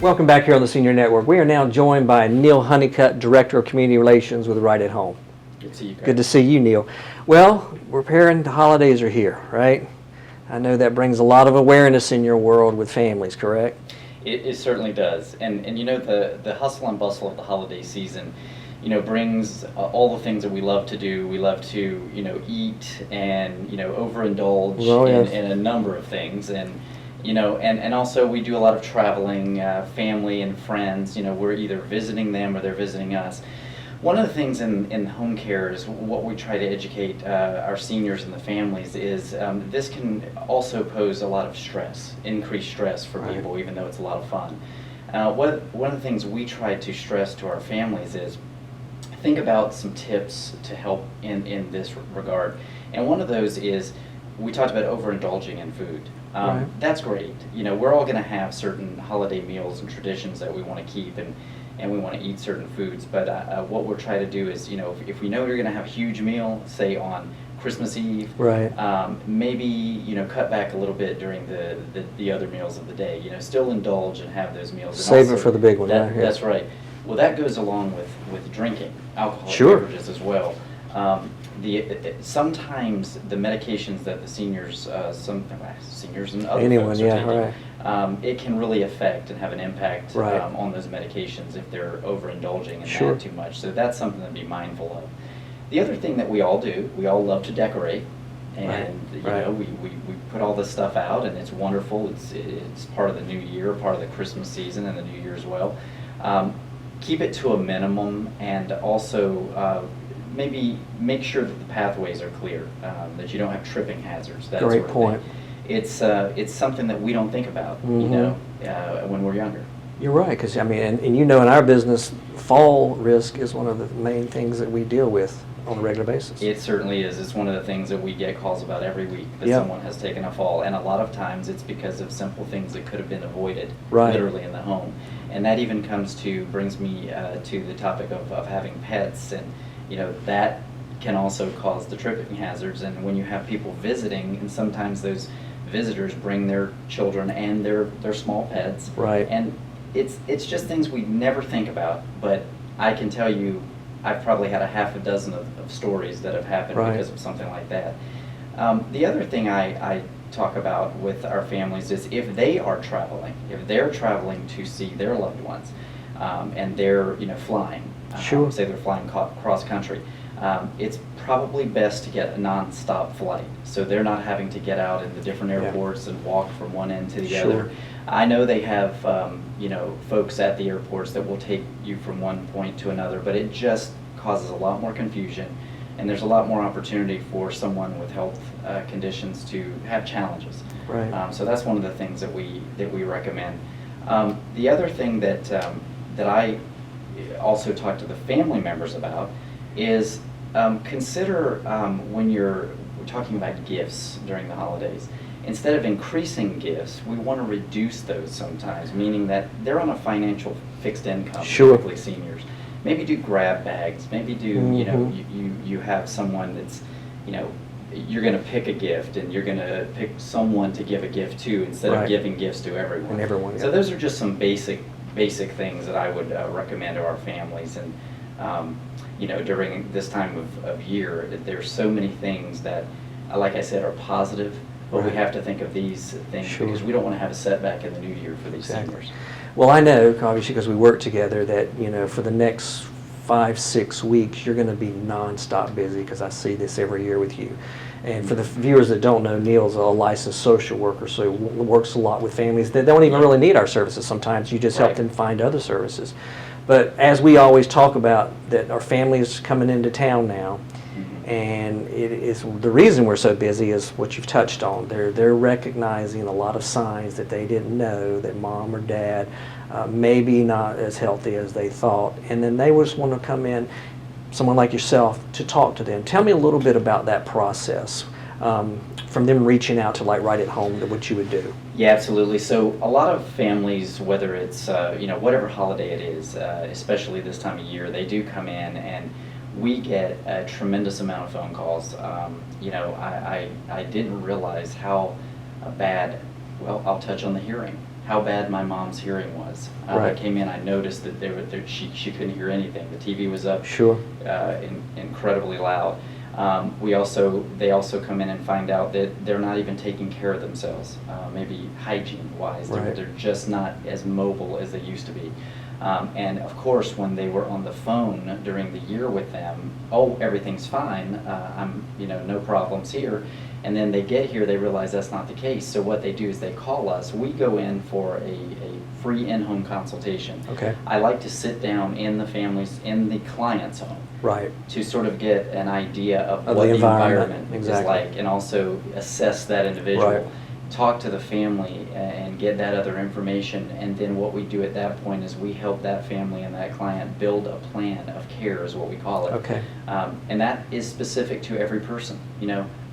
Welcome back here on the Senior Network. We are now joined by Neil Hunnicutt, Director of Community Relations with Right at Home. Good to see you, Craig. Good to see you, Neil. Well, we're preparing, the holidays are here, right? I know that brings a lot of awareness in your world with families, correct? It certainly does. And you know, the hustle and bustle of the holiday season, you know, brings all the things that we love to do. We love to, you know, eat and, you know, overindulge in a number of things. And, you know, and also we do a lot of traveling, family and friends. You know, we're either visiting them or they're visiting us. One of the things in home care is what we try to educate our seniors and the families is this can also pose a lot of stress, increased stress for people, even though it's a lot of fun. One of the things we try to stress to our families is think about some tips to help in this regard. And one of those is we talked about overindulging in food. That's great. You know, we're all going to have certain holiday meals and traditions that we want to keep, and we want to eat certain foods, but what we're trying to do is, you know, if we know you're going to have a huge meal, say on Christmas Eve, maybe, you know, cut back a little bit during the other meals of the day. You know, still indulge and have those meals. Save it for the big one. That's right. Well, that goes along with drinking alcoholic beverages as well. Sometimes the medications that the seniors, seniors and other folks are taking, it can really affect and have an impact on those medications if they're overindulging in that too much. So that's something to be mindful of. The other thing that we all do, we all love to decorate, and you know, we put all this stuff out, and it's wonderful. It's part of the new year, part of the Christmas season, and the new year as well. Keep it to a minimum, and also maybe make sure that the pathways are clear, that you don't have tripping hazards. That Great point. It's something that we don't think about, you know, when we're younger. You're right, because I mean, and you know, in our business, fall risk is one of the main things that we deal with on a regular basis. It certainly is. It's one of the things that we get calls about every week, that someone has taken a fall, and a lot of times it's because of simple things that could have been avoided, literally in the home. And that even brings me to the topic of having pets, and you know, that can also cause the tripping hazards. And when you have people visiting, and sometimes those visitors bring their children and their small pets, and it's just things we never think about. But I can tell you, I've probably had a half a dozen of stories that have happened because of something like that. The other thing I talk about with our families is if they're traveling to see their loved ones, and they're, you know, flying, say they're flying cross country, it's probably best to get a non-stop flight, so they're not having to get out in the different airports and walk from one end to the other. I know they have you know, folks at the airports that will take you from one point to another, but it just causes a lot more confusion, and there's a lot more opportunity for someone with health conditions to have challenges. So that's one of the things that we recommend. The other thing that I also talk to the family members about is consider when we're talking about gifts during the holidays, instead of increasing gifts, we want to reduce those sometimes, meaning that they're on a financial fixed income, typically seniors. Maybe do grab bags, maybe do, you know, you have someone that's, you know, you're going to pick a gift, and you're going to pick someone to give a gift to instead of giving gifts to everyone. So those are just some basic things that I would recommend to our families. And you know, during this time of year, there's so many things that, like I said, are positive, but we have to think of these things because we don't want to have a setback in the new year for these seniors. Well, I know, obviously, because we work together, that, you know, for the next 5-6 weeks, you're going to be nonstop busy, because I see this every year with you. And for the viewers that don't know, Neil's a licensed social worker, so he works a lot with families that don't even really need our services sometimes. You just help them find other services. But as we always talk about, that our families coming into town now, and it is the reason we're so busy is what you've touched on. They're recognizing a lot of signs that they didn't know, that mom or dad maybe not as healthy as they thought, and then they just want to come in, someone like yourself, to talk to them. Tell me a little bit about that process, from them reaching out to, like, Right at Home, to what you would do. Yeah, absolutely. So a lot of families, whether it's you know, whatever holiday it is, especially this time of year, they do come in, and we get a tremendous amount of phone calls. You know, I didn't realize how bad, well, I'll touch on the hearing. how bad my mom's hearing was. Right. I came in, I noticed that she couldn't hear anything. The TV was up, Sure. incredibly loud. They also come in and find out that they're not even taking care of themselves, maybe hygiene-wise. Right. They're just not as mobile as they used to be. And of course, when they were on the phone during the year with them, oh, everything's fine, no problems here. And then they get here, they realize that's not the case. So what they do is they call us. We go in for a free in-home consultation. Okay. I like to sit down in the client's home. Right. To sort of get an idea of Of what the the environment, environment exactly. is like, and also assess that individual. Right. Talk to the family and get that other information, and then what we do at that point is we help that family and that client build a plan of care, is what we call it. Okay. And that is specific to every person.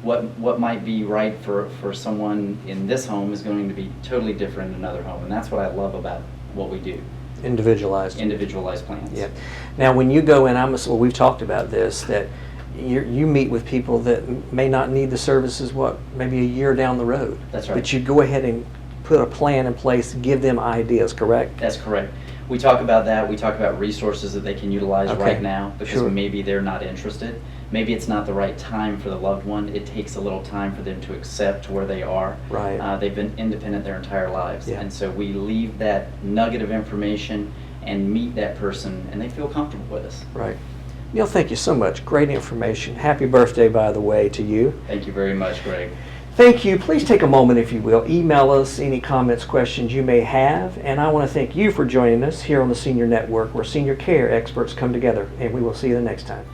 What might be right for someone in this home is going to be totally different in another home, and that's what I love about what we do. Individualized plans. Yeah. Now, when you go in, we've talked about this, that you meet with people that may not need the services, maybe a year down the road. That's right. But you go ahead and put a plan in place, give them ideas, correct? That's correct. We talk about that. We talk about resources that they can utilize right now, because Sure. maybe they're not interested. Maybe it's not the right time for the loved one. It takes a little time for them to accept where they are. Right. They've been independent their entire lives. Yeah. And so we leave that nugget of information and meet that person, and they feel comfortable with us. Right. Neil, thank you so much. Great information. Happy birthday, by the way, to you. Thank you very much, Greg. Thank you. Please take a moment, if you will. Email us any comments, questions you may have. And I want to thank you for joining us here on the Senior Network, where senior care experts come together. And we will see you the next time.